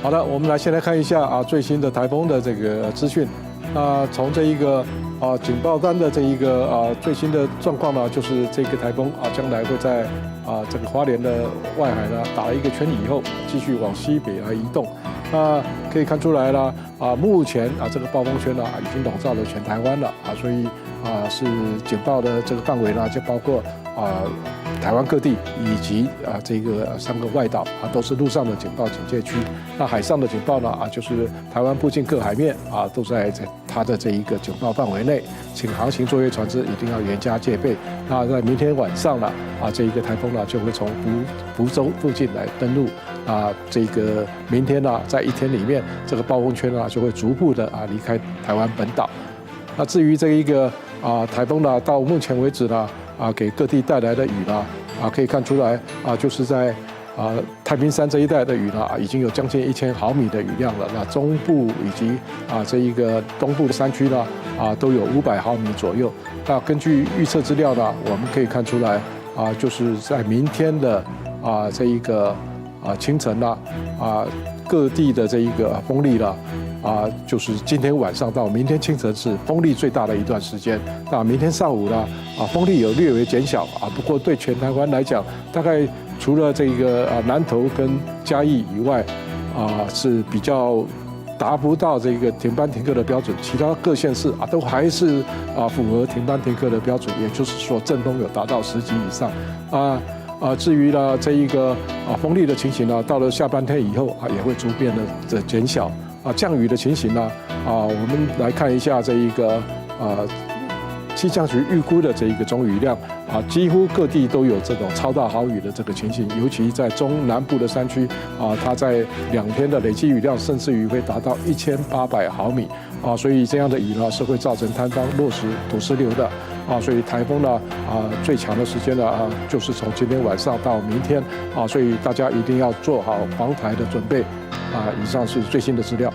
好的，我们先来看一下最新的台风的这个资讯。那从这一个警报单的这一个最新的状况呢，就是这个台风将来会在这个花莲的外海呢打了一个圈以后，继续往西北来移动。那可以看出来了目前这个暴风圈呢已经笼罩了全台湾了所以是警报的这个范围呢就包括台湾各地以及这个3个外岛都是陆上的警报警戒区。那海上的警报呢就是台湾附近各海面都在它的这一个警报范围内，请航行作业船只一定要严加戒备。那在明天晚上呢这一个台风呢就会从福州附近来登陆这个明天呢在一天里面这个暴风圈呢就会逐步的离开台湾本岛。那至于这一个台风呢到目前为止呢给各地带来的雨呢可以看出来就是在太平山这一带的雨呢已经有将近1000毫米的雨量了。那中部以及这一个东部的山区呢都有500毫米左右。那根据预测资料呢，我们可以看出来就是在明天的这一个清晨呢各地的这一个风力呢就是今天晚上到明天清晨是风力最大的一段时间。那明天上午呢风力有略微减小不过对全台湾来讲，大概除了这个南投跟嘉义以外是比较达不到这个停班停课的标准，其他各县市都还是符合停班停课的标准，也就是说阵风有达到10级以上至于呢这一个风力的情形呢，到了下半天以后也会逐渐的减小。降雨的情形呢我们来看一下这一个气象局预估的这一个总雨量几乎各地都有这种超大豪雨的这个情形，尤其在中南部的山区它在2天的累积雨量甚至于会达到1800毫米所以这样的雨呢是会造成坍方、落石、土石流的所以台风呢最强的时间呢就是从今天晚上到明天所以大家一定要做好防台的准备以上是最新的资料。